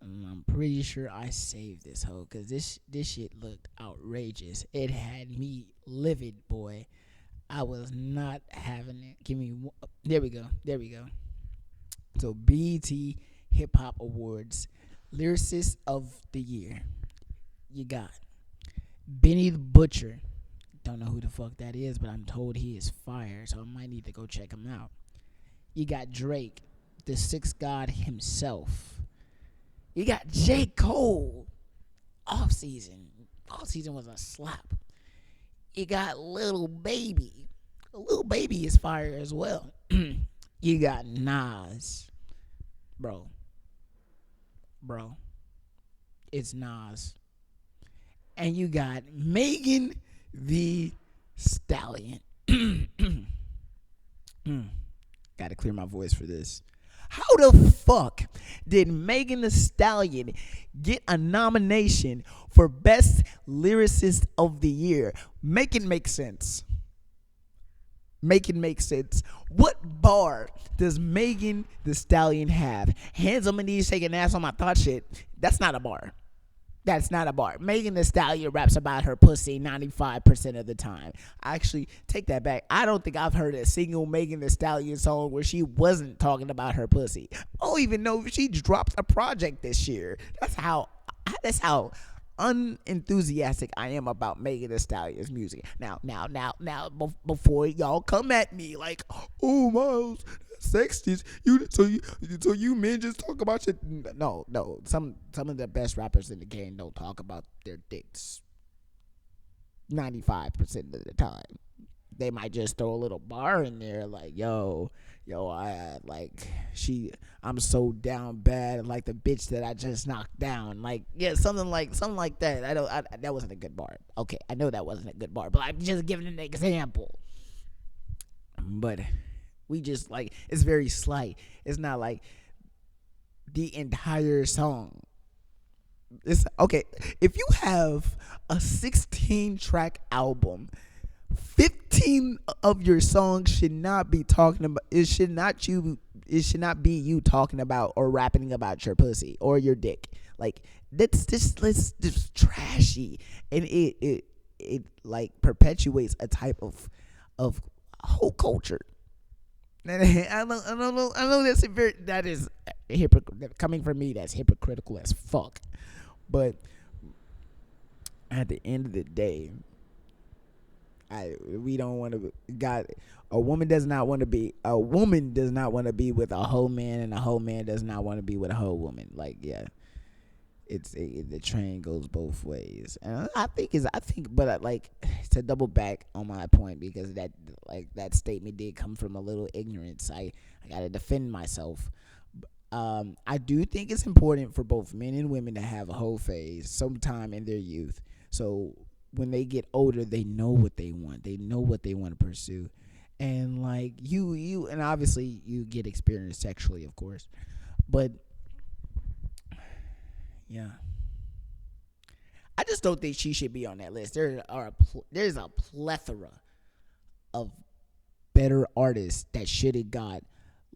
I'm pretty sure I saved this hoe because this shit looked outrageous. It had me livid, boy. I was not having it. Give me one. There we go. There we go. So BET Hip Hop Awards, Lyricist of the Year. You got Benny the Butcher. Don't know who the fuck that is, but I'm told he is fire, so I might need to go check him out. You got Drake, the sixth god himself. You got J. Cole, off season. Off season was a slap. You got Little Baby. Little Baby is fire as well. You got Nas. Bro. It's Nas. And you got Megan the Stallion. Gotta clear my voice for this. How the fuck did Megan the Stallion get a nomination for Best Lyricist of the Year? Make it make sense. Make it make sense. What bar does Megan the Stallion have? Hands on my knees, shaking ass on my thought shit. That's not a bar. That's not a bar. Megan Thee Stallion raps about her pussy 95% of the time. Actually, take that back. I don't think I've heard a single Megan Thee Stallion song where she wasn't talking about her pussy. I don't even know if she dropped a project this year. That's how unenthusiastic I am about Megan Thee Stallion's music. Now, before y'all come at me like, oh, Miles, sexties, so you men just talk about shit. No. Some of the best rappers in the game don't talk about their dicks 95% of the time. They might just throw a little bar in there like, I'm so down bad like the bitch that I just knocked down. Like, yeah, something like that. That wasn't a good bar. Okay, I know that wasn't a good bar, but I'm just giving an example. But we just like, it's very slight. It's not like the entire song. It's okay. If you have a 16-track album, 15 of your songs should not be talking about. It should not be you talking about or rapping about your pussy or your dick. Like, that's just trashy, and it like perpetuates a type of whole culture. And I know that is coming from me. That's hypocritical as fuck. But at the end of the day, we don't want to. A woman does not want to be with a whole man, and a whole man does not want to be with a whole woman. Like, yeah, the train goes both ways, and I think, but like, to double back on my point, because that statement did come from a little ignorance. I gotta defend myself. I do think it's important for both men and women to have a whole phase sometime in their youth. So when they get older, they know what they want. They know what they want to pursue. And like you and obviously you get experience sexually, of course. But yeah, I just don't think she should be on that list. There's a plethora of better artists that should have got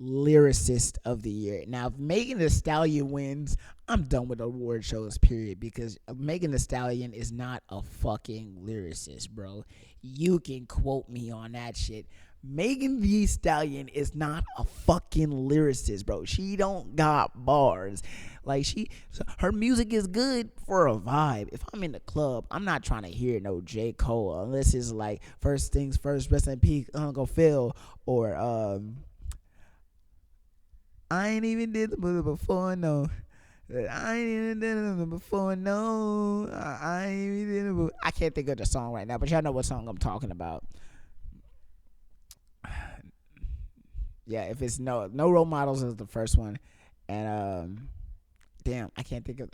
Lyricist of the Year. Now, if Megan Thee Stallion wins, I'm done with award shows, period, because Megan Thee Stallion is not a fucking lyricist, bro. You can quote me on that shit. Megan Thee Stallion is not a fucking lyricist, bro. She don't got bars. Like, her music is good for a vibe. If I'm in the club, I'm not trying to hear no J. Cole unless it's like First Things First, Rest in Peace, Uncle Phil, or I ain't even did the movie before, no. I ain't even did it before, no. I ain't even did it. I can't think of the song right now, but y'all know what song I'm talking about. Yeah, if it's No Role Models is the first one, and damn, I can't think of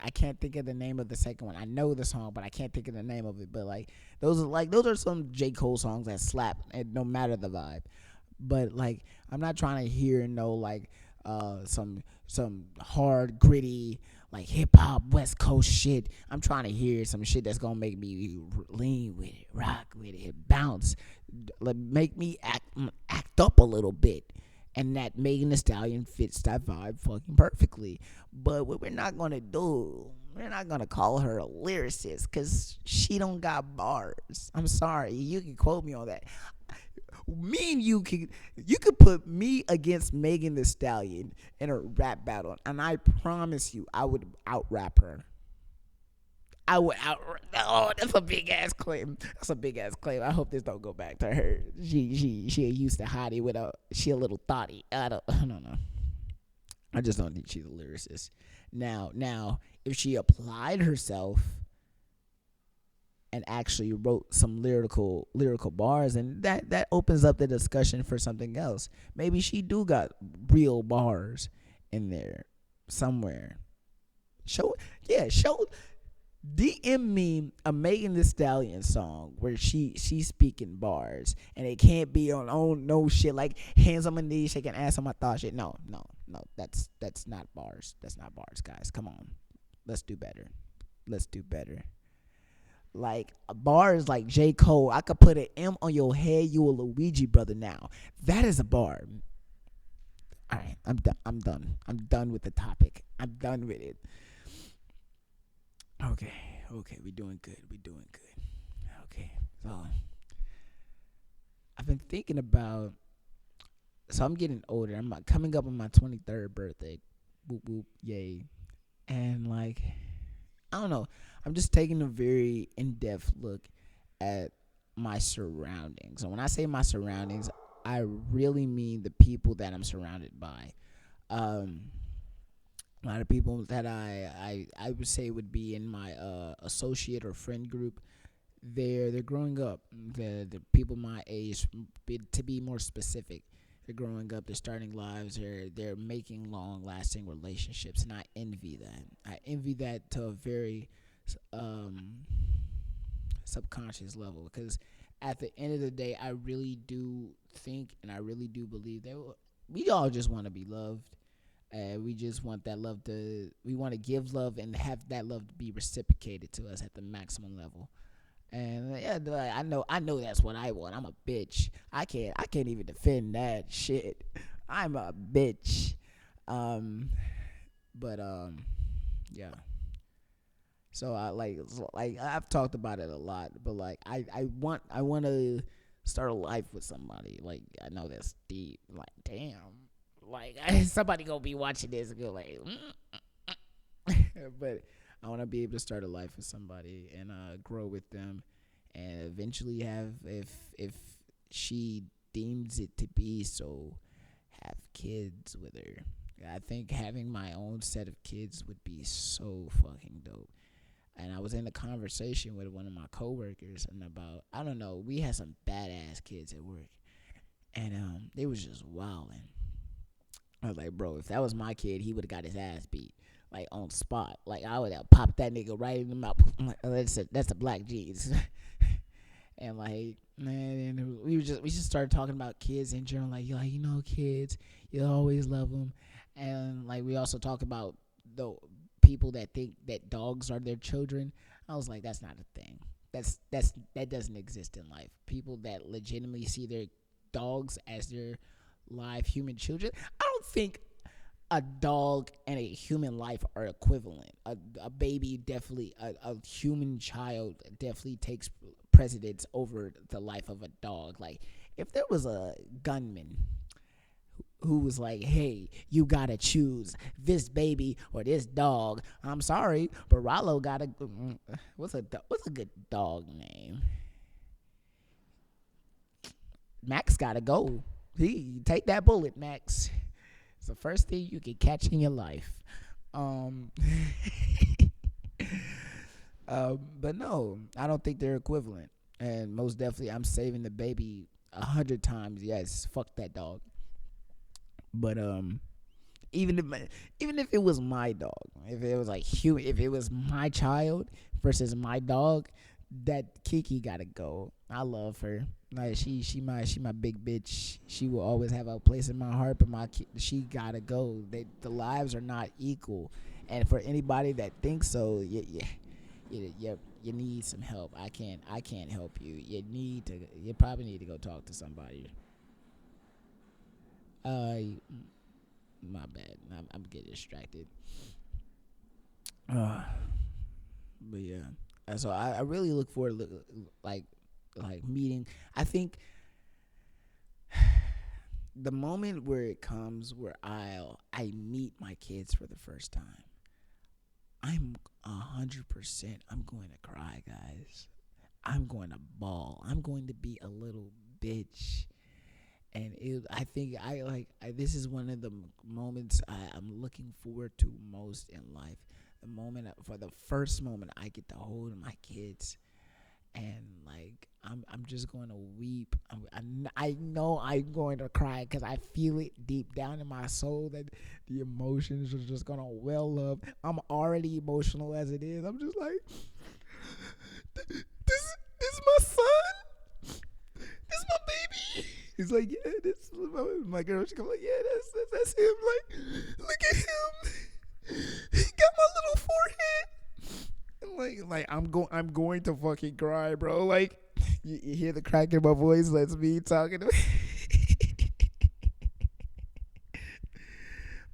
the name of the second one. I know the song, but I can't think of the name of it. But like those are some J. Cole songs that slap, and no matter the vibe. But like, I'm not trying to hear some hard, gritty, like hip hop West Coast shit. I'm trying to hear some shit that's gonna make me lean with it, rock with it, bounce, make me act up a little bit. And that Megan Thee Stallion fits that vibe fucking perfectly. But what we're not gonna call her a lyricist because she don't got bars. I'm sorry, you can quote me on that. Me and you could put me against Megan Thee Stallion in a rap battle, and I promise you, I would out rap her. I would out. Oh, that's a big ass claim. That's a big ass claim. I hope this don't go back to her. She used to hottie with she a little thotty. I don't know. I just don't think she's a lyricist. Now, if she applied herself and actually wrote some lyrical bars, and that opens up the discussion for something else. Maybe she do got real bars in there somewhere. Show DM me a Megan Thee Stallion song where she's speaking bars, and it can't be on no shit like hands on my knees, shaking ass on my thought shit. No, that's not bars. That's not bars, guys. Come on, let's do better. Like bars like J. Cole, I could put an M on your head, you a Luigi brother now. That is a bar. Alright, I'm done. I'm done with the topic. I'm done with it. Okay, we doing good. Okay, so I've been thinking about. So I'm getting older. I'm coming up on my 23rd birthday. Whoop whoop, yay! And like, I don't know. I'm just taking a very in-depth look at my surroundings. And when I say my surroundings, I really mean the people that I'm surrounded by. A lot of people that I would say would be in my associate or friend group. They're growing up. The people my age, to be more specific, they're growing up. They're starting lives. They're making long lasting relationships, and I envy that. I envy that to a very subconscious level, because at the end of the day, I really do think and I really do believe that we all just want to be loved. We just want that love we want to give love and have that love to be reciprocated to us at the maximum level. And yeah, I know that's what I want. I'm a bitch. I can't even defend that shit. I'm a bitch. Yeah. So I've talked about it a lot, but like I want to start a life with somebody. Like, I know that's deep. Like, damn. Like, somebody gonna be watching this and go like, but I want to be able to start a life with somebody and grow with them, and eventually have, if she deems it to be so, have kids with her. I think having my own set of kids would be so fucking dope. And I was in a conversation with one of my coworkers, and about, I don't know, we had some badass kids at work, and they was just wilding. I was like, bro, if that was my kid, he would have got his ass beat, like, on spot. Like, I would have popped that nigga right in the mouth. I'm like, oh, that's a black jeans. And like, man, and we just started talking about kids in general. Like, kids, you always love them. And like, we also talk about the people that think that dogs are their children. I was like, that's not a thing. That doesn't exist in life. People that legitimately see their dogs as their live human children. I don't think a dog and a human life are equivalent. A baby definitely, a human child definitely takes precedence over the life of a dog. Like, if there was a gunman who was like, hey, you gotta choose this baby or this dog, I'm sorry, but Rollo gotta, what's a good dog name? Max gotta go. Take that bullet, Max. It's the first thing you can catch in your life. But no, I don't think they're equivalent. And most definitely, I'm saving the baby 100 times. Yes, fuck that dog. But even if it was my dog, if it was like if it was my child versus my dog, that Kiki gotta go. I love her. Like, she my big bitch. She will always have a place in my heart. But she gotta go. The lives are not equal. And for anybody that thinks so, you need some help. I can't help you. You probably need to go talk to somebody. My bad. I'm getting distracted. But yeah. So I really look forward to like meeting. I think the moment where it comes where I meet my kids for the first time, I'm 100%. I'm going to cry, guys. I'm going to bawl. I'm going to be a little bitch. And I think this is one of the moments I'm looking forward to most in life. For the first moment I get to hold my kids, and like I'm just going to weep. I know I'm going to cry because I feel it deep down in my soul that the emotions are just gonna well up. I'm already emotional as it is. I'm just like, this my son, this my baby. He's like, yeah, this is my girl. She come like, yeah, that's him. Like, look at him. He got my little forehead. Like I'm going to fucking cry, bro. Like, you hear the crack in my voice. That's me talking to me.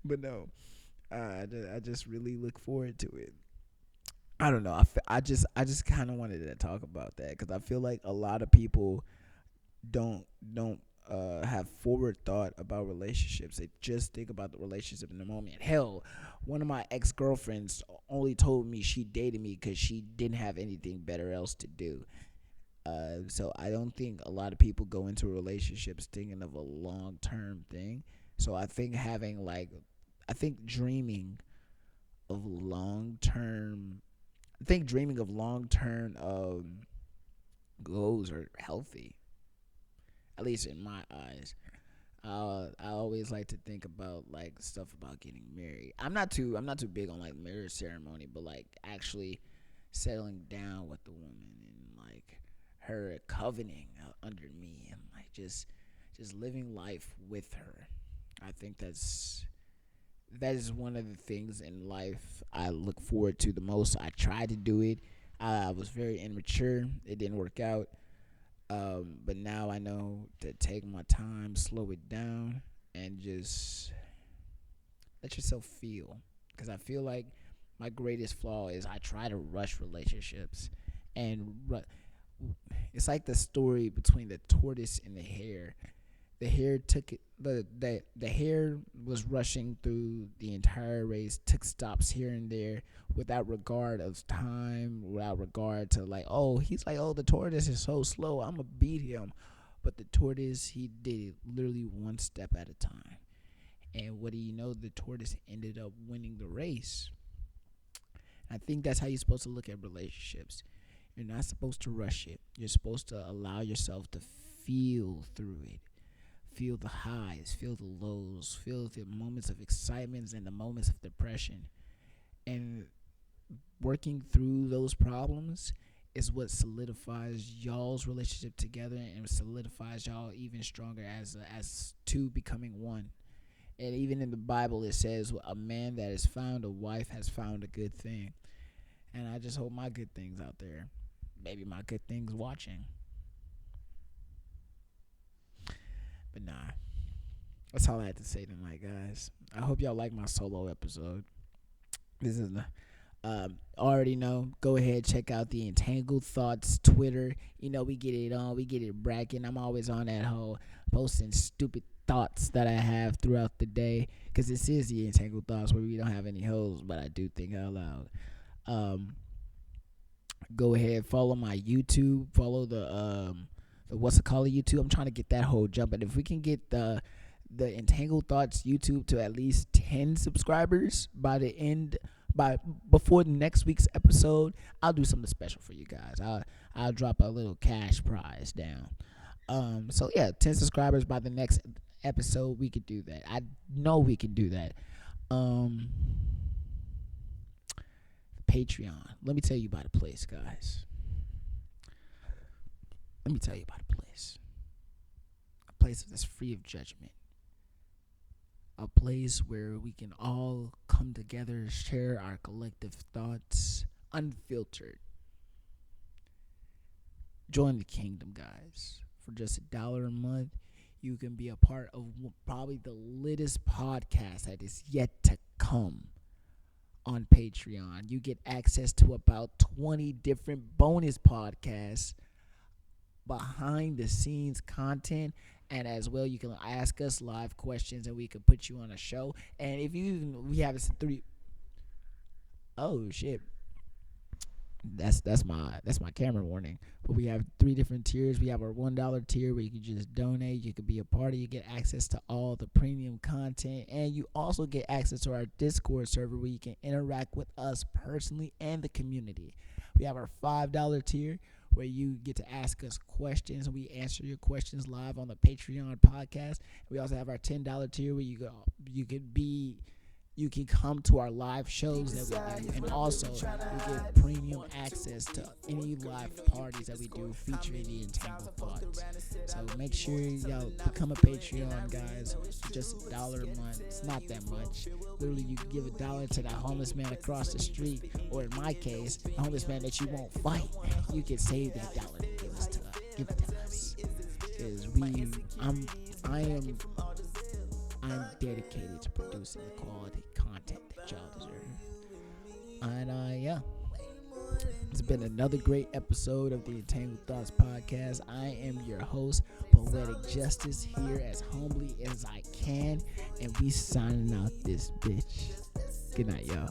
But no, I just really look forward to it. I don't know. I just kind of wanted to talk about that because I feel like a lot of people don't have forward thought about relationships. They just think about the relationship in the moment. Hell, one of my ex-girlfriends only told me she dated me because she didn't have anything better else to do. So I don't think a lot of people go into relationships thinking of a long-term thing. So I think dreaming of long-term goals are healthy, at least in my eyes. I always like to think about like stuff about getting married. I'm not too big on like marriage ceremony, but like actually settling down with the woman and like her covenanting under me and like just living life with her. I think that is one of the things in life I look forward to the most. I tried to do it. I was very immature. It didn't work out. But now I know to take my time, slow it down, and just let yourself feel. Because I feel like my greatest flaw is I try to rush relationships. And it's like the story between the tortoise and the hare. The hare took it. The hare was rushing through the entire race, took stops here and there without regard of time, without regard to like, the tortoise is so slow, I'm gonna beat him. But the tortoise, he did it literally one step at a time. And what do you know? The tortoise ended up winning the race. I think that's how you're supposed to look at relationships. You're not supposed to rush it. You're supposed to allow yourself to feel through it. Feel the highs, feel the lows, feel the moments of excitement and the moments of depression. And working through those problems is what solidifies y'all's relationship together and solidifies y'all even stronger as two becoming one. And even in the Bible, it says a man that has found a wife has found a good thing. And I just hope my good things out there, maybe my good things watching. But nah, that's all I had to say tonight, guys. I hope y'all like my solo episode. This is already know. Go ahead, check out the Entangled Thots Twitter. You know, we get it on, we get it bracking. I'm always on that whole posting stupid thoughts that I have throughout the day, because this is the Entangled Thoughts where we don't have any hoes, but I do think out loud. Go ahead, follow my YouTube, follow the what's it called, YouTube. I'm trying to get that whole jumping. If we can get the Entangled Thoughts YouTube to at least 10 subscribers before the next week's episode, I'll do something special for you guys. I'll drop a little cash prize down. So yeah, 10 subscribers by the next episode, we could do that. I know we can do that. Patreon. Let me tell you about a place, guys. Let me tell you about a place. A place that's free of judgment. A place where we can all come together, share our collective thoughts, unfiltered. Join the kingdom, guys. For just $1 a month, you can be a part of probably the littest podcast that is yet to come on Patreon. You get access to about 20 different bonus podcasts, behind the scenes content, And as well, you can ask us live questions, and we can put you on a show. And if you, we have 3. Oh shit, that's my camera warning. But we have 3 different tiers. We have our $1 tier where you can just donate. You can be a party. You get access to all the premium content, and you also get access to our Discord server where you can interact with us personally and the community. We have our $5 tier where you get to ask us questions, and we answer your questions live on the Patreon podcast. We also have our $10 tier where you can come to our live shows that we do, and also you get premium access to any live parties that we do featuring the Entangled Thots. So make sure y'all become a Patreon, guys. Just $1 a month. It's not that much. Literally, you can give $1 to that homeless man across the street, or in my case, a homeless man that you won't fight. You can save that $1 and give it to us. Because I'm dedicated to producing the quality content that y'all deserve. And yeah, it's been another great episode of the Entangled Thots podcast. I am your host, Poetic Justice, here as humbly as I can, and we signing out this bitch. Good night, y'all.